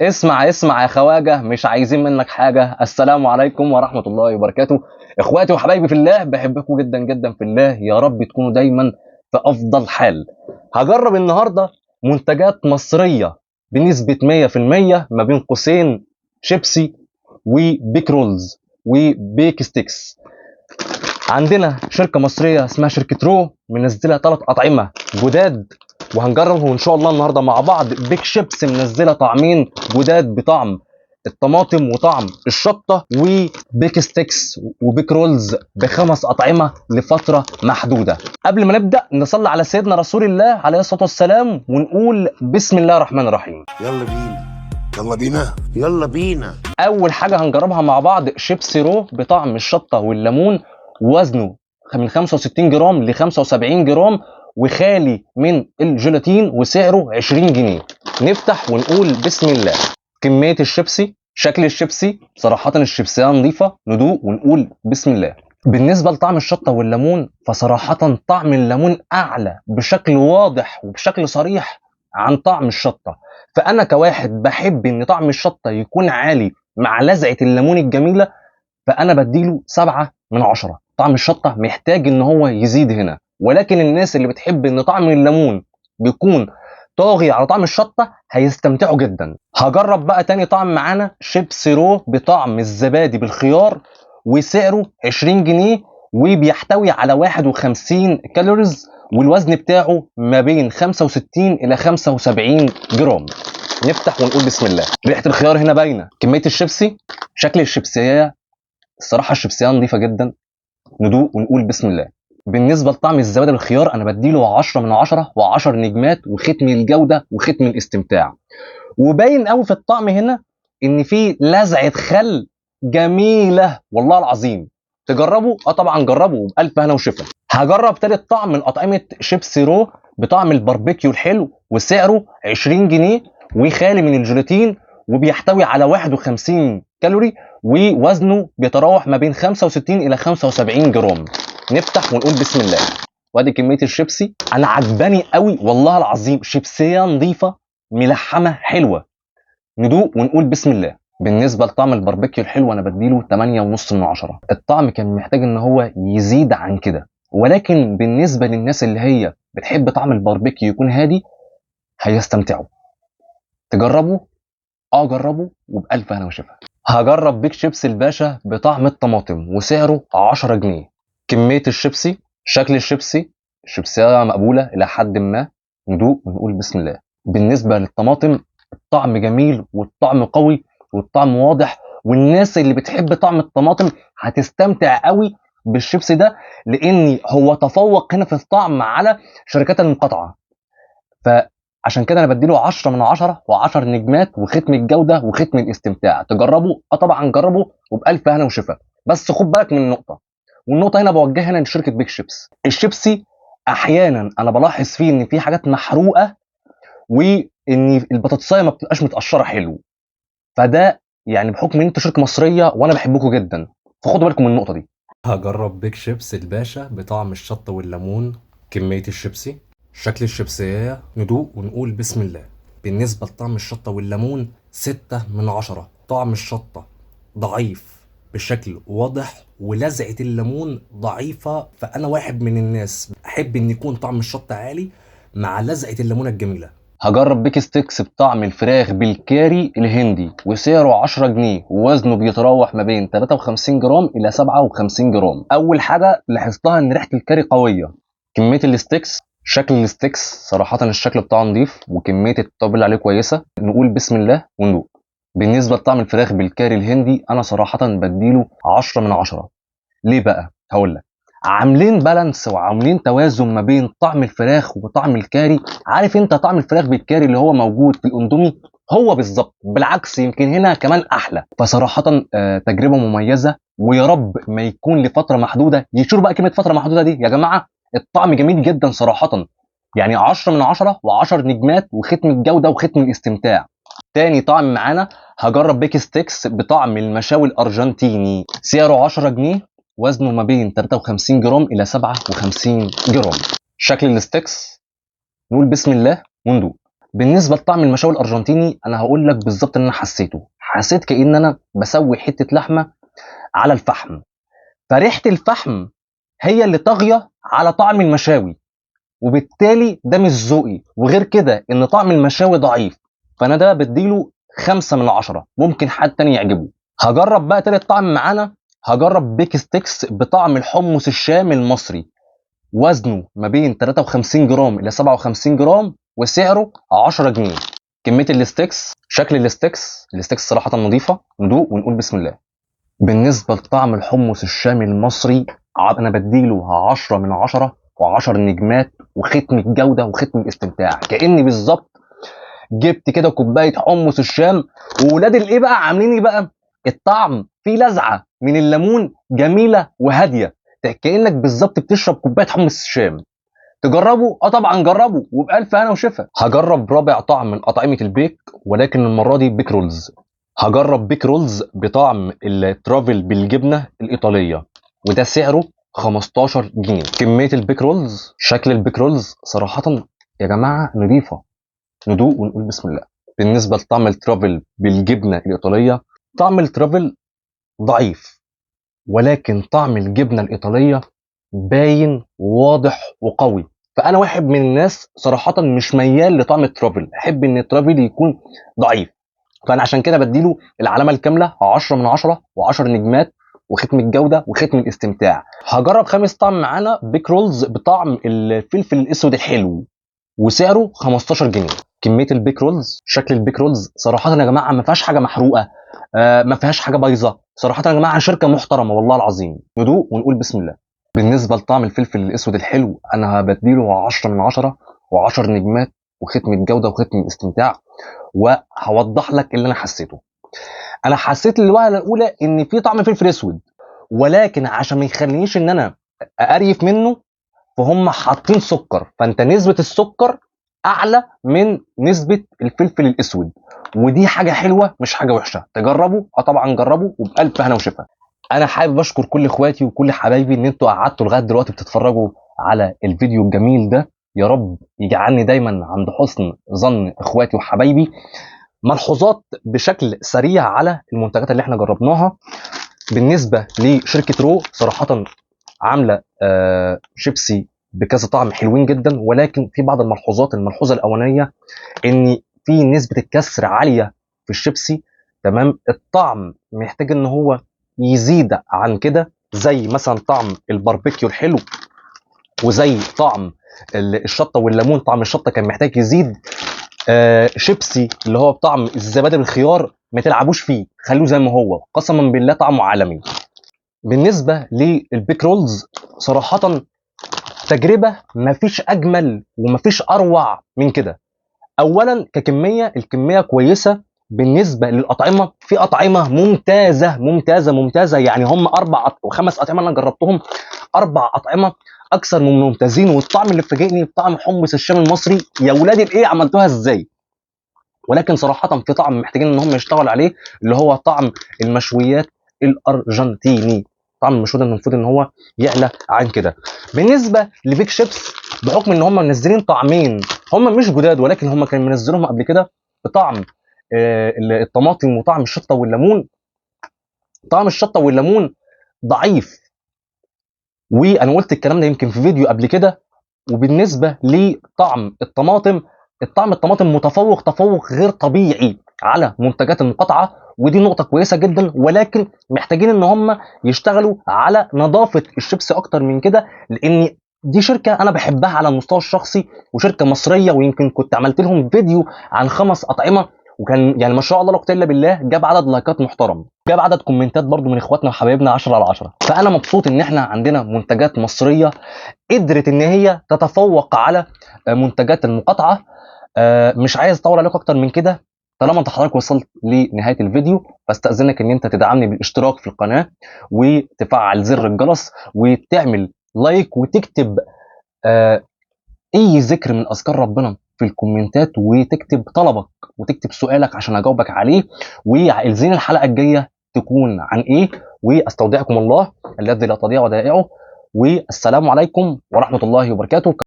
اسمع اسمع يا خواجة، مش عايزين منك حاجة. السلام عليكم ورحمة الله وبركاته. اخواتي وحبايبي في الله، بحبكم جدا جدا في الله. يا رب تكونوا دايما في افضل حال. هجرب النهاردة منتجات مصرية بنسبة 100%، ما بين قوسين شيبسي وبيك رولز وبيك ستيكس. عندنا شركة مصرية اسمها شركة رو، منزلة 3 أطعمة جداد، وهنجربهم إن شاء الله النهاردة مع بعض. بيك شيبس منزلة طعمين جداد بطعم الطماطم وطعم الشطة، وبيك ستيكس وبيك رولز ب5 أطعمة لفترة محدودة. قبل ما نبدأ نصلي على سيدنا رسول الله عليه الصلاة والسلام ونقول بسم الله الرحمن الرحيم. يلا بينا يلا بينا يلا بينا. اول حاجه هنجربها مع بعض شيبسي رو بطعم الشطه والليمون، وزنه من 65 جرام ل 75 جرام، وخالي من الجيلاتين، وسعره 20 جنيه. نفتح ونقول بسم الله. كميه الشيبسي، شكل الشيبسي، صراحه الشيبسيه نظيفه. ندوق ونقول بسم الله. بالنسبه لطعم الشطه والليمون، فصراحه طعم الليمون اعلى بشكل واضح وبشكل صريح عن طعم الشطه. فانا كواحد بحب ان طعم الشطه يكون عالي مع لذعه الليمون الجميله، فانا بديله 7/10. طعم الشطه محتاج ان هو يزيد هنا، ولكن الناس اللي بتحب ان طعم الليمون بيكون طاغي على طعم الشطه هيستمتعوا جدا. هجرب بقى تاني طعم معانا شيبسي رو بطعم الزبادي بالخيار، وسعره 20 جنيه، وبيحتوي على 51 كالوريز، والوزن بتاعه ما بين 65 إلى 75 جرام. نفتح ونقول بسم الله. ريحة الخيار هنا باينة. كمية الشيبسي، شكل الشيبسية، الصراحة الشيبسية نظيفة جدا. ندوق ونقول بسم الله. بالنسبة لطعم الزبادي بالخيار، أنا بديله 10/10 و10 نجمات، وختم الجودة وختم الاستمتاع. وباين قوي في الطعم هنا ان في لذعه خل جميله والله العظيم. تجربوا؟ طبعا جربوا، بالف هنا وشفا. هجرب تالت طعم من اطعمه شيبسي رو بطعم الباربيكيو الحلو، وسعره 20 جنيه، وخالي من الجيلاتين، وبيحتوي على 51 كالوري، ووزنه بيتراوح ما بين 65 الى 75 جرام. نفتح ونقول بسم الله. وادي كميه الشيبسي. انا عجباني قوي والله العظيم، شيبسيه نظيفه ملحمه حلوه. ندوق ونقول بسم الله. بالنسبه لطعم الباربيكيو الحلو، انا بديله 8.5/10. الطعم كان محتاج ان هو يزيد عن كده، ولكن بالنسبه للناس اللي هي بتحب طعم الباربيكيو يكون هادي هيستمتعوا. تجربوا؟ جربوا، وبألف هنا وشفا. هجرب بيك شيبسي الباشا بطعم الطماطم، وسعره 10 جنيه. كميه الشيبسي، شكل الشيبسي، الشيبسيه مقبوله الى حد ما. ندوق ونقول بسم الله. بالنسبه للطماطم، الطعم جميل والطعم قوي والطعم واضح، والناس اللي بتحب طعم الطماطم هتستمتع قوي بالشيبسي ده، لان هو تفوق هنا في الطعم على شركات المقاطعه. فعشان كده انا بديله 10/10 و10 نجمات، وختم الجوده وختم الاستمتاع. تجربوا؟ طبعا جربوا، وبألف هنا وشفا. بس خد بالك من نقطه، والنقطه هنا بوجهها هنا لشركه بيك شيبس. الشيبسي احيانا انا بلاحظ فيه ان في حاجات محروقه، وان البطاطسايه ما بتبقاش متقشره حلو. فده يعني بحكم ان انتوا شركه مصريه وانا بحبكم جدا، فخدوا بالكم من النقطه دي. هجرب بيك شيبس الباشا بطعم الشطة والليمون. كمية الشيبسي، شكل الشيبسية، ندوق ونقول بسم الله. بالنسبة لطعم الشطة والليمون 6/10. طعم الشطة ضعيف بشكل واضح، ولزعة الليمون ضعيفة، فأنا واحد من الناس أحب إن يكون طعم الشطة عالي مع لزعة الليمونة الجميلة. هجرب بيك ستيكس بطعم الفراخ بالكاري الهندي، وسعره 10 جنيه، ووزنه بيتراوح ما بين 53 جرام الى 57 جرام. اول حاجه لاحظتها ان ريحه الكاري قويه. كميه الستيكس، شكل الستيكس، صراحه الشكل بتاعه نظيف، وكميه التوابل عليه كويسه. نقول بسم الله وندوق. بالنسبه لطعم الفراخ بالكاري الهندي، انا صراحه بديله 10/10. ليه بقى؟ هقول لك. عاملين بالانس وعاملين توازن ما بين طعم الفراخ وطعم الكاري. عارف انت طعم الفراخ بالكاري اللي هو موجود في الاندومي؟ هو بالظبط، بالعكس يمكن هنا كمان احلى. فصراحه تجربه مميزه، ويا رب ما يكون لفتره محدوده. يشيروا بقى كلمه فتره محدوده دي يا جماعه. الطعم جميل جدا صراحه، يعني 10/10 و10 نجمات، وختم الجوده وختم الاستمتاع. تاني طعم معانا هجرب بيك ستيكس بطعم المشاوي الارجنتيني، سعره 10 جنيه، وزنه ما بين 53 جرام الى 57 جرام. شكل الستيكس، نقول بسم الله وندوق. بالنسبه لطعم المشاوي الارجنتيني انا هقول لك بالظبط ان انا حسيت كأن انا بسوي حته لحمه على الفحم، فريحه الفحم هي اللي طاغيه على طعم المشاوي، وبالتالي ده مش ذوقي. وغير كده ان طعم المشاوي ضعيف، فانا ده بديله 5/10. ممكن حد تاني يعجبه. هجرب بقى تالت طعم معانا، هجرب بيك ستيكس بطعم الحمص الشامي المصري. وزنه ما بين 53 جرام الى 57 جرام وسعره 10 جنيه. كميه الستيكس، شكل الستيكس صراحه نظيفه. ندوق ونقول بسم الله. بالنسبه لطعم الحمص الشامي المصري انا بديله 10/10 و10 نجمات وختم الجوده وختم الاستمتاع. كاني بالظبط جبت كده كوبايه حمص الشام، وولاد الايه بقى عاملين ايه بقى؟ الطعم فيه لذعه من الليمون جميله وهاديه، كانك بالظبط بتشرب كوبايه حمص الشام. تجربوا؟ اه طبعا جربوا وبألف هنا وشفا. هجرب رابع طعم من اطعمه البيك، ولكن المره دي بيك رولز. هجرب بيك رولز بطعم الترافل بالجبنه الايطاليه، وده سعره 15 جنيه. كميه البيك رولز، شكل البيك رولز صراحه يا جماعه نظيفه. ندوق ونقول بسم الله. بالنسبه لطعم الترافل بالجبنه الايطاليه، طعم الترافل ضعيف، ولكن طعم الجبنه الايطاليه باين وواضح وقوي. فانا واحد من الناس صراحه مش ميال لطعم الترافل، احب ان الترافل يكون ضعيف. فانا عشان كده بديله العلامه الكامله 10/10 و10 نجمات وختم الجوده وختم الاستمتاع. هجرب خامس طعم معانا بيك رولز بطعم الفلفل الاسود الحلو، وسعره 15 جنيه. كميه البيك رولز، شكل البيك رولز صراحه يا جماعه ما فيهاش حاجه محروقه، ما فيهاش حاجه بايظه. صراحه يا جماعه شركه محترمه والله العظيم. ندوق ونقول بسم الله. بالنسبه لطعم الفلفل الاسود الحلو انا بديله 10/10 و10 نجمات وختم الجوده وختم الاستمتاع. وهوضح لك اللي انا حسيته. انا حسيت الوهله الاولى ان في طعم فلفل اسود، ولكن عشان ما يخلينيش ان انا اقريف منه فهم حاطين سكر، فانت نسبه السكر اعلى من نسبه الفلفل الاسود، ودي حاجه حلوه مش حاجه وحشه. تجربوا؟ اه طبعا جربوا وبالف هنا وشفا. انا حابب اشكر كل اخواتي وكل حبايبي ان انتوا قعدتوا لغايه دلوقتي بتتفرجوا على الفيديو الجميل ده. يا رب يجعلني دايما عند حسن ظن اخواتي وحبايبي. ملحوظات بشكل سريع على المنتجات اللي احنا جربناها. بالنسبه لشركه رو صراحه عامله شيبسي بكذا طعم حلوين جدا، ولكن في بعض الملحوظات. الملحوظه الاولانيه ان في نسبه الكسر عاليه في الشيبسي. تمام، الطعم محتاج ان هو يزيد عن كده، زي مثلا طعم الباربيكيو الحلو وزي طعم الشطه والليمون. طعم الشطه كان محتاج يزيد. شيبسي اللي هو بطعم الزبادي بالخيار ما تلعبوش فيه، خلوه زي ما هو، قسما بالله طعمه عالمي. بالنسبه للبيك رولز صراحه تجربه مفيش اجمل ومفيش اروع من كده. اولا ككميه، الكميه كويسه. بالنسبه للاطعمه، في اطعمه ممتازه يعني هم 4 و5 اطعمه انا جربتهم، 4 اطعمه اكثر من ممتازين. والطعم اللي فاجئني بطعم حمص الشام المصري، يا ولاد الايه عملتوها ازاي؟ ولكن صراحه في طعم محتاجين ان هم يشتغلوا عليه، اللي هو طعم المشويات الارجنتيني. طعم المشويات المفروض ان هو يعلى عن كده. بالنسبه لبيك شيبس، بحكم ان هم منزلين طعمين هم مش جداد، ولكن هم كانوا منزلوهم قبل كده بطعم الطماطم وطعم الشطه والليمون. طعم الشطه والليمون ضعيف، وانا قلت الكلام ده يمكن في فيديو قبل كده. وبالنسبه لطعم الطماطم، الطماطم متفوق تفوق غير طبيعي على منتجات المقاطعه، ودي نقطه كويسه جدا. ولكن محتاجين ان هم يشتغلوا على نظافه الشيبسي اكتر من كده، لان دي شركه انا بحبها على المستوى الشخصي وشركه مصريه. ويمكن كنت عملت لهم فيديو عن 5 اطعمه، وكان يعني ما شاء الله لا قوه الا بالله جاب عدد لايكات محترم، جاب عدد كومنتات برضو من اخواتنا وحبايبنا 10/10. فانا مبسوط ان احنا عندنا منتجات مصريه قدرت ان هي تتفوق على منتجات المقاطعه. مش عايز اطول عليكم اكتر من كده. طالما انت حضرتك وصلت لنهايه الفيديو، فاستاذنك ان انت تدعمني بالاشتراك في القناه وتفعل زر الجرس وتعمل لايك وتكتب اي ذكر من اذكار ربنا في الكومنتات، وتكتب طلبك وتكتب سؤالك عشان اجاوبك عليه. وعايزين الحلقه الجايه تكون عن ايه. واستودعكم الله الذي لا تضيع ودائعه، والسلام عليكم ورحمه الله وبركاته.